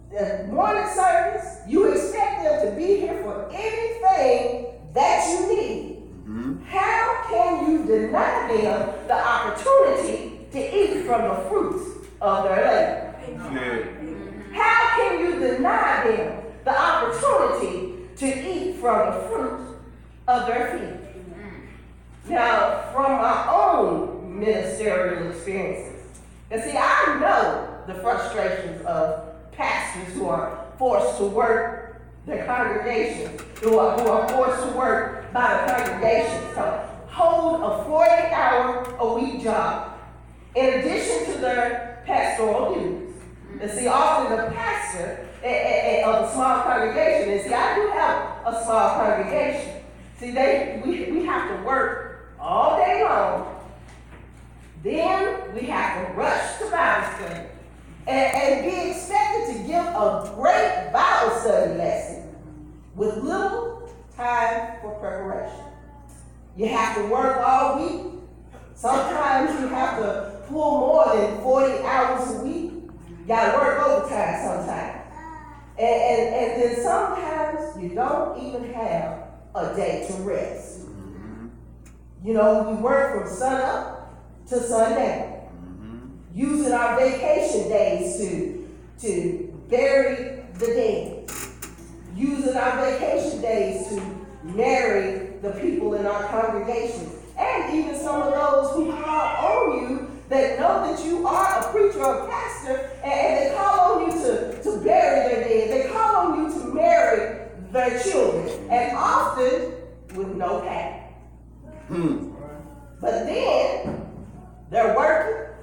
the morning service, you expect them to be here for anything that you need. How can you deny them the opportunity to eat from the fruits of their labor? How can you deny them the opportunity to eat from the fruit of their feet? Now, from my own ministerial experiences, and see, I know the frustrations of pastors who are forced to work their congregations, who are forced to work by the congregation. So hold a 40-hour-a-week job in addition to their pastoral duties. And see, often the pastor of a small congregation, and see, I do have a small congregation. See, we have to work all day long. Then we have to rush to Bible study and be expected to give a great Bible study lesson with little time for preparation. You have to work all week. Sometimes you have to pull more than 40 hours a week. You gotta work overtime sometimes. And then sometimes you don't even have a day to rest. You know, we work from sun up to sundown, using our vacation days to bury the dead, using our vacation days to marry the people in our congregations, and even some of those who call on you that know that you are a preacher or a pastor, and they call on you to bury their dead. They call on you to marry their children, and often with no pay. But then they're working,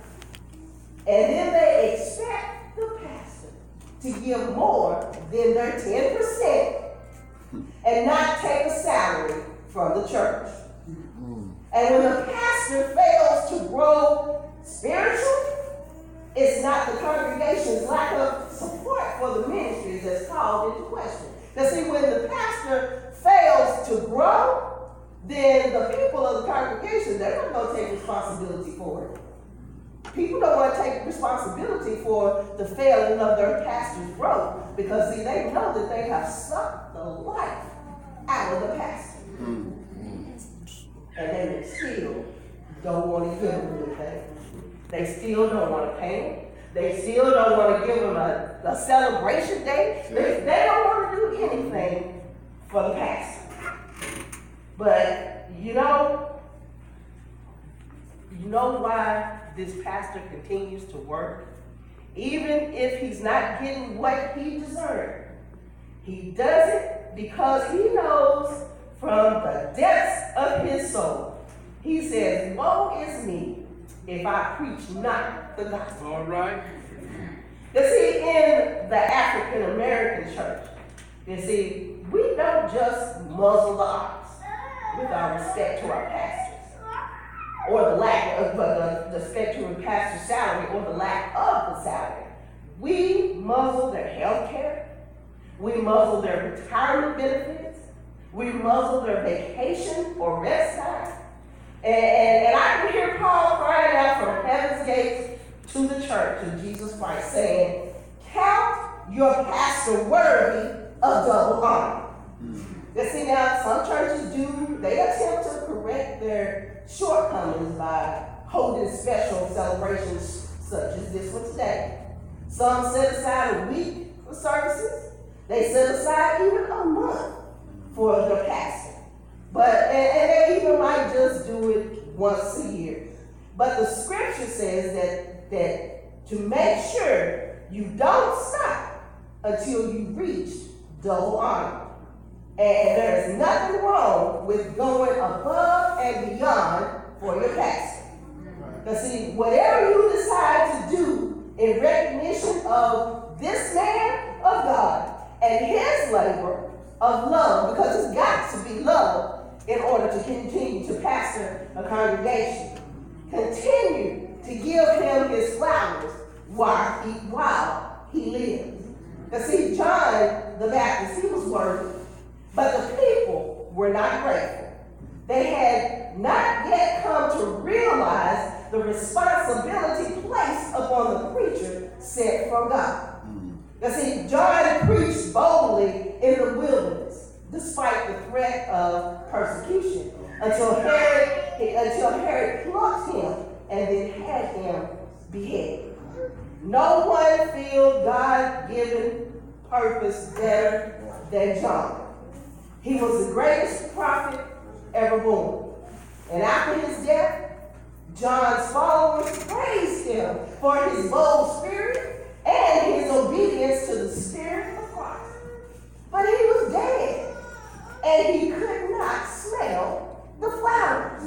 and then they expect the pastor to give more than their 10% and not take a salary from the church. And when the pastor fails to grow spiritually, it's not the congregation's lack of support for the ministries that's called into question. Now see, when the pastor fails to grow, then the people of the congregation, they're not going to take responsibility for it. People don't want to take responsibility for the failing of their pastor's growth because, see, they know that they have sucked the life out of the pastor. And they still don't want to give him anything. They still don't want to pay him. They still don't want to give him a celebration day. They don't want to do anything for the pastor. But you know why this pastor continues to work? Even if he's not getting what he deserves, he does it because he knows from the depths of his soul. He says, woe is me if I preach not the gospel. All right. You see, in the African American church, you see, we don't just muzzle the ox with our respect to our pastors, or the lack of the respect to a pastor's salary, or the lack of the salary. We muzzle their health care. We muzzle their retirement benefits. We muzzle their vacation or rest time. And I can hear Paul crying out from heaven's gates to the church of Jesus Christ, saying, count your pastor worthy of double honor. You see, now some churches they attempt to correct their shortcomings by holding special celebrations such as this one today. Some set aside a week for services. They set aside even a month for the pastor. And they even might just do it once a year. But the scripture says that to make sure you don't stop until you reach double honor. And there is nothing wrong with going above and beyond for your pastor. But see, whatever you decide to do in recognition of this man of God and his labor of love, because it's got to be love in order to continue to pastor a congregation, continue to give him his flowers while he lives. Because see, John the Baptist, he was worthy. But the people were not grateful. They had not yet come to realize the responsibility placed upon the preacher sent from God. You see, John preached boldly in the wilderness, despite the threat of persecution, until Herod plucked him and then had him beheaded. No one filled God-given purpose better than John. He was the greatest prophet ever born. And after his death, John's followers praised him for his bold spirit and his obedience to the Spirit of Christ. But he was dead, and he could not smell the flowers.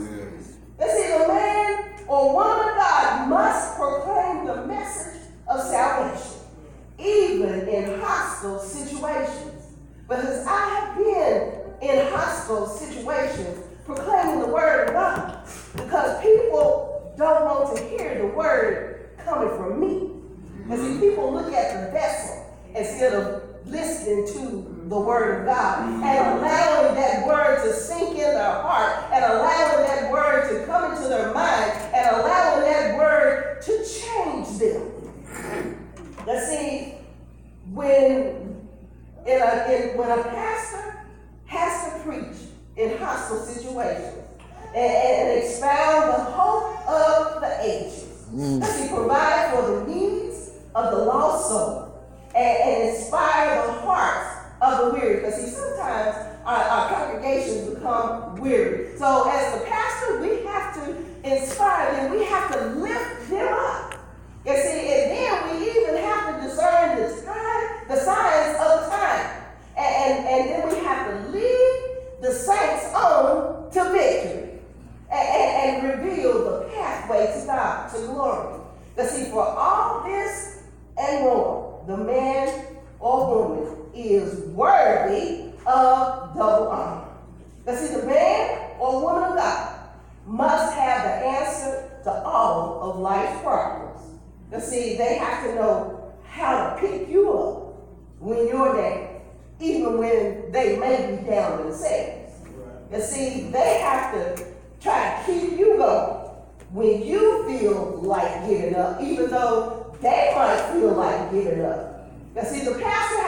You see, the man or woman of God must proclaim the message of salvation, even in hostile situations. Because I have been in hostile situations proclaiming the word of God, because people don't want to hear the word coming from me. And see, people look at the vessel instead of listening to the word of God and allowing that word to sink in their heart and allowing that word to come into their mind and allowing that word to change them. Now see, when a pastor has to preach in hostile situations and expound the hope of the ages, he provide for the needs of the lost soul and inspire the hearts of the weary. Because see, sometimes our congregations become weary. So as the pastor, we have to inspire them. We have to lift them up. You see, and then we even have to discern the signs of the time. And then we have to lead the saints on to victory and reveal the pathway to God, to glory. But see, for all this and more, the man or woman is worthy of double honor. But see, the man or woman of God must have the answer to all of life's problems. You see, they have to know how to pick you up when you're down, even when they may be down themselves. You see, they have to try to keep you going when you feel like giving up, even though they might feel like giving up. You see, the pastor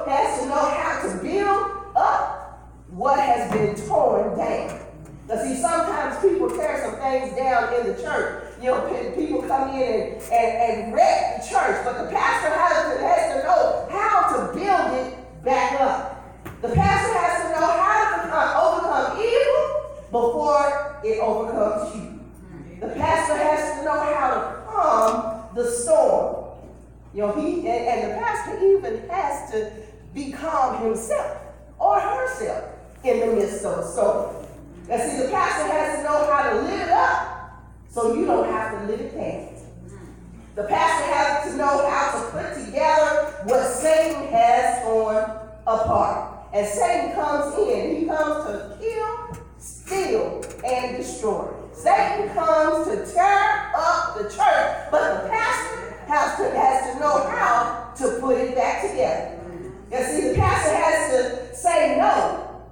has to know how to build up what has been torn down. You see, sometimes people tear some things down in the church. You know, people come in and wreck the church, but the pastor has to know how to build it back up. The pastor has to know how to overcome evil before it overcomes you. The pastor has to know how to calm the storm. You know, and the pastor even has to be calm himself or herself in the midst of a storm. And see, the pastor has to know how to live it up so you don't have to live it down. The pastor has to know how to put together what Satan has torn apart. And Satan comes in. He comes to kill, steal, and destroy. Satan comes to tear up the church, but the pastor has to know how to put it back together. You see, the pastor has to say no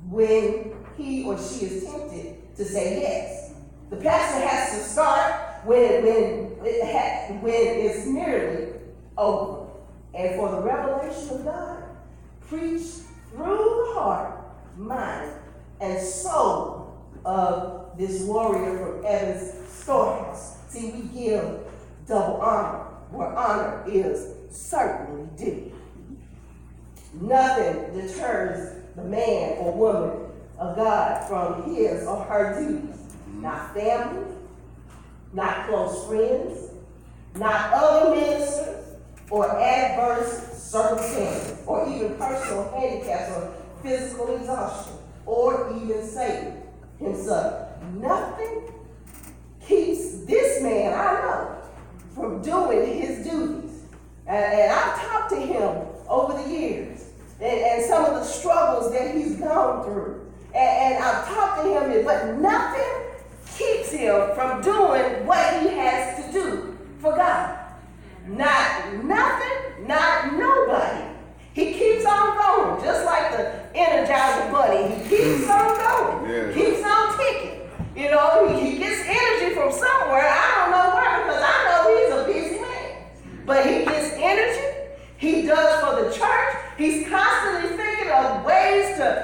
when he or she is tempted to say yes. The pastor has to start when it's nearly over. And for the revelation of God, preach through the heart, mind, and soul of this warrior from Evan's storehouse. See, we give double honor where honor is certainly due. Nothing deters the man or woman of God from his or her duties. Not family, not close friends, not other ministers, or adverse circumstances, or even personal handicaps or physical exhaustion, or even Satan himself. Nothing keeps this man, I know, from doing his duties. And I've talked to him over the years, and some of the struggles that he's gone through. And I've talked to him, but nothing keeps him from doing what he has to do for God. Not nothing, not nobody. He keeps on going, just like the Energizer Bunny. He keeps on going, keeps on ticking. You know, he gets energy from somewhere. I don't know where, because I know he's a busy man. But he gets energy, he the church. He's constantly